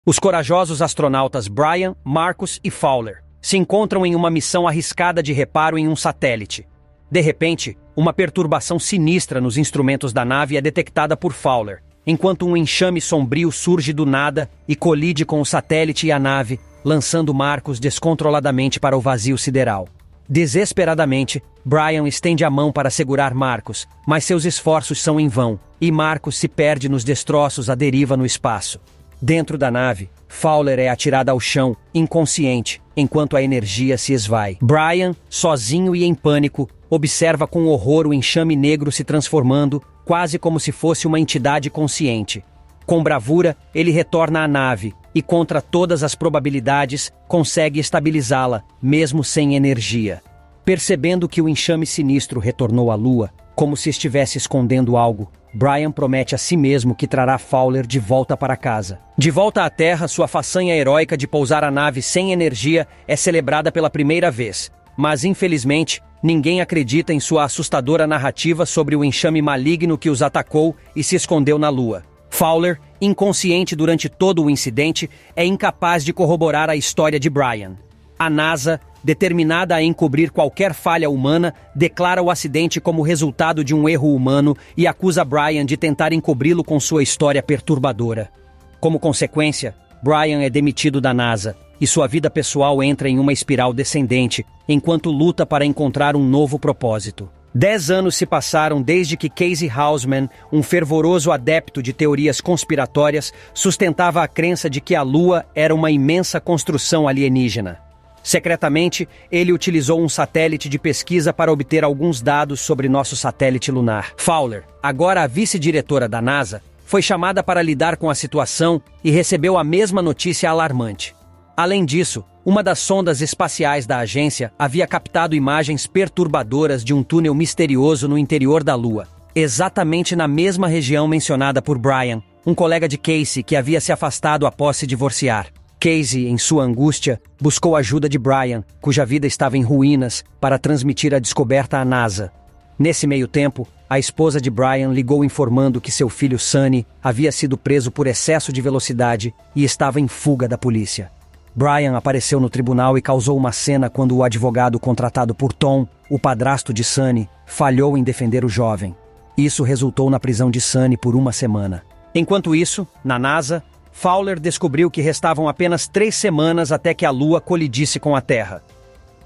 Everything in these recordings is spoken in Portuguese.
Os corajosos astronautas Brian, Marcus e Fowler se encontram em uma missão arriscada de reparo em um satélite. De repente, uma perturbação sinistra nos instrumentos da nave é detectada por Fowler, enquanto um enxame sombrio surge do nada e colide com o satélite e a nave, lançando Marcus descontroladamente para o vazio sideral. Desesperadamente, Brian estende a mão para segurar Marcus, mas seus esforços são em vão, e Marcus se perde nos destroços à deriva no espaço. Dentro da nave, Fowler é atirada ao chão, inconsciente, enquanto a energia se esvai. Brian, sozinho e em pânico, observa com horror o enxame negro se transformando, quase como se fosse uma entidade consciente. Com bravura, ele retorna à nave e, contra todas as probabilidades, consegue estabilizá-la, mesmo sem energia. Percebendo que o enxame sinistro retornou à Lua, como se estivesse escondendo algo, Brian promete a si mesmo que trará Fowler de volta para casa. De volta à Terra, sua façanha heróica de pousar a nave sem energia é celebrada pela primeira vez. Mas, infelizmente, ninguém acredita em sua assustadora narrativa sobre o enxame maligno que os atacou e se escondeu na Lua. Fowler, inconsciente durante todo o incidente, é incapaz de corroborar a história de Brian. A NASA, determinada a encobrir qualquer falha humana, declara o acidente como resultado de um erro humano e acusa Brian de tentar encobri-lo com sua história perturbadora. Como consequência, Brian é demitido da NASA e sua vida pessoal entra em uma espiral descendente, enquanto luta para encontrar um novo propósito. 10 anos se passaram desde que Casey Houseman, um fervoroso adepto de teorias conspiratórias, sustentava a crença de que a Lua era uma imensa construção alienígena. Secretamente, ele utilizou um satélite de pesquisa para obter alguns dados sobre nosso satélite lunar. Fowler, agora a vice-diretora da NASA, foi chamada para lidar com a situação e recebeu a mesma notícia alarmante. Além disso, uma das sondas espaciais da agência havia captado imagens perturbadoras de um túnel misterioso no interior da Lua, exatamente na mesma região mencionada por Brian, um colega de Casey que havia se afastado após se divorciar. Casey, em sua angústia, buscou ajuda de Brian, cuja vida estava em ruínas, para transmitir a descoberta à NASA. Nesse meio tempo, a esposa de Brian ligou informando que seu filho Sonny havia sido preso por excesso de velocidade e estava em fuga da polícia. Brian apareceu no tribunal e causou uma cena quando o advogado contratado por Tom, o padrasto de Sonny, falhou em defender o jovem. Isso resultou na prisão de Sonny por uma semana. Enquanto isso, na NASA, Fowler descobriu que restavam apenas 3 semanas até que a Lua colidisse com a Terra.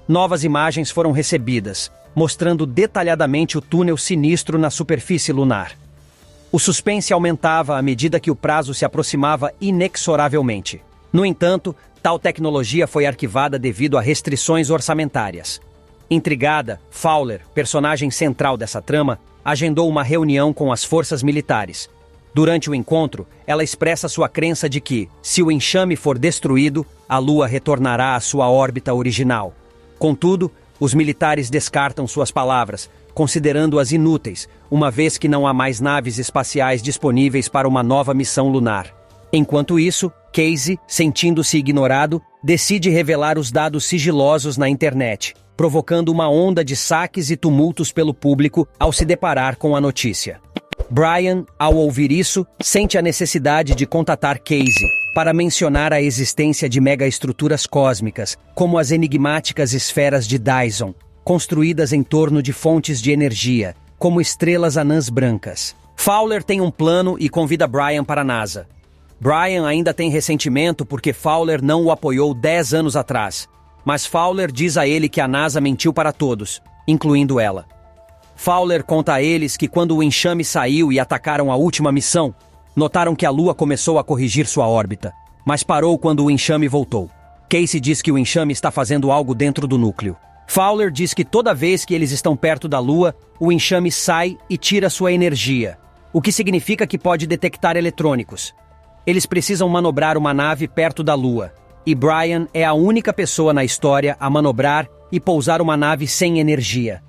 Novas imagens foram recebidas, mostrando detalhadamente o túnel sinistro na superfície lunar. O suspense aumentava à medida que o prazo se aproximava inexoravelmente. No entanto, tal tecnologia foi arquivada devido a restrições orçamentárias. Intrigada, Fowler, personagem central dessa trama, agendou uma reunião com as forças militares. Durante o encontro, ela expressa sua crença de que, se o enxame for destruído, a Lua retornará à sua órbita original. Contudo, os militares descartam suas palavras, considerando-as inúteis, uma vez que não há mais naves espaciais disponíveis para uma nova missão lunar. Enquanto isso, Casey, sentindo-se ignorado, decide revelar os dados sigilosos na internet, provocando uma onda de saques e tumultos pelo público ao se deparar com a notícia. Brian, ao ouvir isso, sente a necessidade de contatar Casey para mencionar a existência de megaestruturas cósmicas, como as enigmáticas esferas de Dyson, construídas em torno de fontes de energia, como estrelas anãs brancas. Fowler tem um plano e convida Brian para a NASA. Brian ainda tem ressentimento porque Fowler não o apoiou 10 anos atrás, mas Fowler diz a ele que a NASA mentiu para todos, incluindo ela. Fowler conta a eles que quando o enxame saiu e atacaram a última missão, notaram que a Lua começou a corrigir sua órbita, mas parou quando o enxame voltou. Casey diz que o enxame está fazendo algo dentro do núcleo. Fowler diz que toda vez que eles estão perto da Lua, o enxame sai e tira sua energia, o que significa que pode detectar eletrônicos. Eles precisam manobrar uma nave perto da Lua, e Brian é a única pessoa na história a manobrar e pousar uma nave sem energia.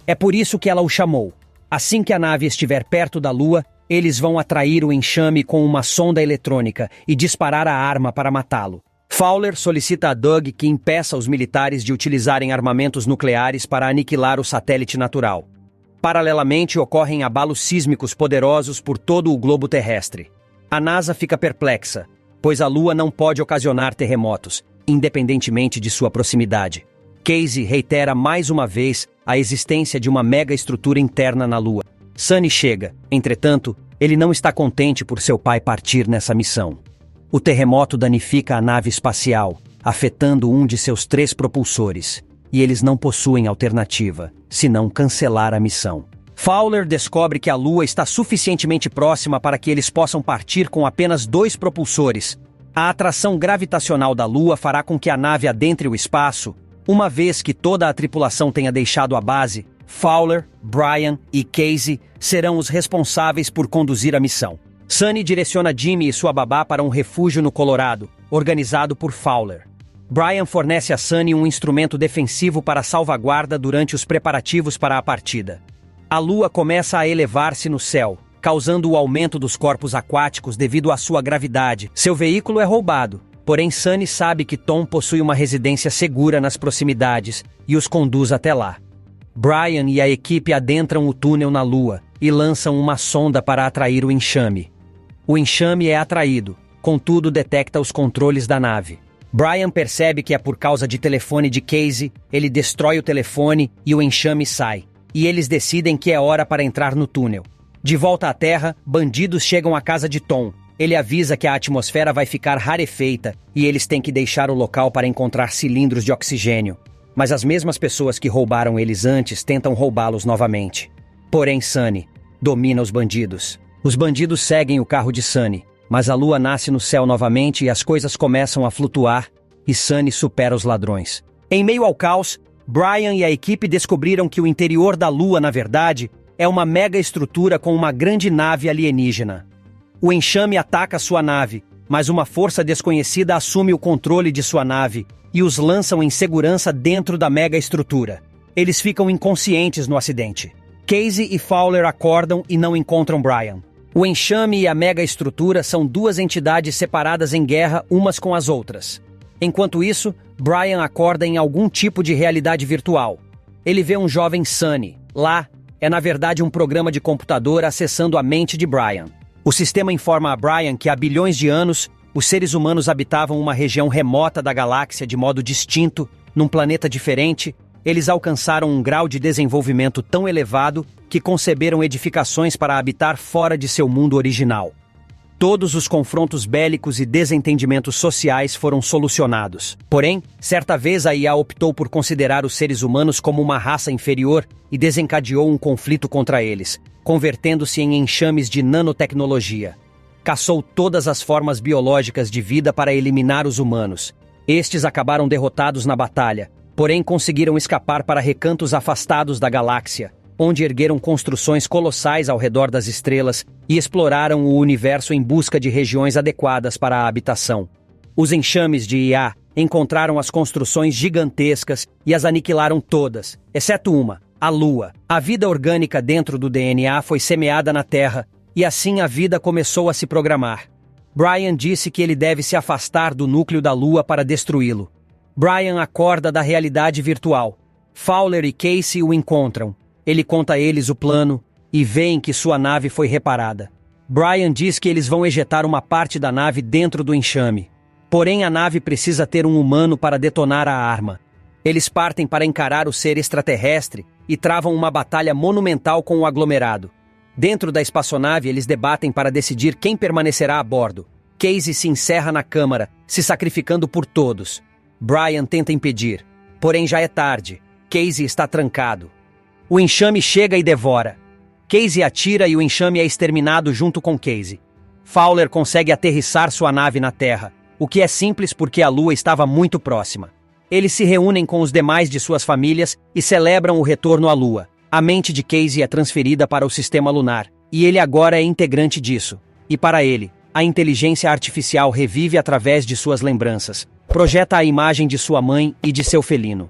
É por isso que ela o chamou. Assim que a nave estiver perto da Lua, eles vão atrair o enxame com uma sonda eletrônica e disparar a arma para matá-lo. Fowler solicita a Doug que impeça os militares de utilizarem armamentos nucleares para aniquilar o satélite natural. Paralelamente, ocorrem abalos sísmicos poderosos por todo o globo terrestre. A NASA fica perplexa. pois a Lua não pode ocasionar terremotos, independentemente de sua proximidade. Casey reitera mais uma vez a existência de uma mega estrutura interna na Lua. Sunny chega, entretanto, ele não está contente por seu pai partir nessa missão. O terremoto danifica a nave espacial, afetando um de seus 3 propulsores, e eles não possuem alternativa, senão cancelar a missão. Fowler descobre que a Lua está suficientemente próxima para que eles possam partir com apenas 2 propulsores. A atração gravitacional da Lua fará com que a nave adentre o espaço. Uma vez que toda a tripulação tenha deixado a base, Fowler, Brian e Casey serão os responsáveis por conduzir a missão. Sunny direciona Jimmy e sua babá para um refúgio no Colorado, organizado por Fowler. Brian fornece a Sunny um instrumento defensivo para salvaguarda durante os preparativos para a partida. A Lua começa a elevar-se no céu, causando o aumento dos corpos aquáticos devido à sua gravidade. Seu veículo é roubado, porém Sunny sabe que Tom possui uma residência segura nas proximidades e os conduz até lá. Brian e a equipe adentram o túnel na Lua e lançam uma sonda para atrair o enxame. O enxame é atraído, contudo detecta os controles da nave. Brian percebe que é por causa de telefone de Casey, ele destrói o telefone e o enxame sai. E eles decidem que é hora para entrar no túnel. De volta à Terra, bandidos chegam à casa de Tom. Ele avisa que a atmosfera vai ficar rarefeita e eles têm que deixar o local para encontrar cilindros de oxigênio. Mas as mesmas pessoas que roubaram eles antes tentam roubá-los novamente. Porém, Sunny domina os bandidos. Os bandidos seguem o carro de Sunny, mas a Lua nasce no céu novamente e as coisas começam a flutuar e Sunny supera os ladrões. Em meio ao caos, Brian e a equipe descobriram que o interior da Lua, na verdade, é uma mega estrutura com uma grande nave alienígena. O enxame ataca sua nave, mas uma força desconhecida assume o controle de sua nave e os lançam em segurança dentro da mega estrutura. Eles ficam inconscientes no acidente. Casey e Fowler acordam e não encontram Brian. O enxame e a mega estrutura são 2 entidades separadas em guerra umas com as outras. Enquanto isso, Brian acorda em algum tipo de realidade virtual. Ele vê um jovem Sunny. Lá, é na verdade um programa de computador acessando a mente de Brian. O sistema informa a Brian que há bilhões de anos, os seres humanos habitavam uma região remota da galáxia de modo distinto, num planeta diferente. Eles alcançaram um grau de desenvolvimento tão elevado que conceberam edificações para habitar fora de seu mundo original. Todos os confrontos bélicos e desentendimentos sociais foram solucionados. Porém, certa vez a IA optou por considerar os seres humanos como uma raça inferior e desencadeou um conflito contra eles, convertendo-se em enxames de nanotecnologia. Caçou todas as formas biológicas de vida para eliminar os humanos. Estes acabaram derrotados na batalha, porém conseguiram escapar para recantos afastados da galáxia, onde ergueram construções colossais ao redor das estrelas e exploraram o universo em busca de regiões adequadas para a habitação. Os enxames de IA encontraram as construções gigantescas e as aniquilaram todas, exceto uma, a Lua. A vida orgânica dentro do DNA foi semeada na Terra, e assim a vida começou a se programar. Brian disse que ele deve se afastar do núcleo da Lua para destruí-lo. Brian acorda da realidade virtual. Fowler e Casey o encontram. Ele conta a eles o plano e veem que sua nave foi reparada. Brian diz que eles vão ejetar uma parte da nave dentro do enxame. Porém, a nave precisa ter um humano para detonar a arma. Eles partem para encarar o ser extraterrestre e travam uma batalha monumental com o aglomerado. Dentro da espaçonave, eles debatem para decidir quem permanecerá a bordo. Casey se encerra na câmara, se sacrificando por todos. Brian tenta impedir, porém já é tarde. Casey está trancado. O enxame chega e devora. Casey atira e o enxame é exterminado junto com Casey. Fowler consegue aterrissar sua nave na Terra, o que é simples porque a Lua estava muito próxima. Eles se reúnem com os demais de suas famílias e celebram o retorno à Lua. A mente de Casey é transferida para o sistema lunar, e ele agora é integrante disso. E para ele, a inteligência artificial revive através de suas lembranças. Projeta a imagem de sua mãe e de seu felino.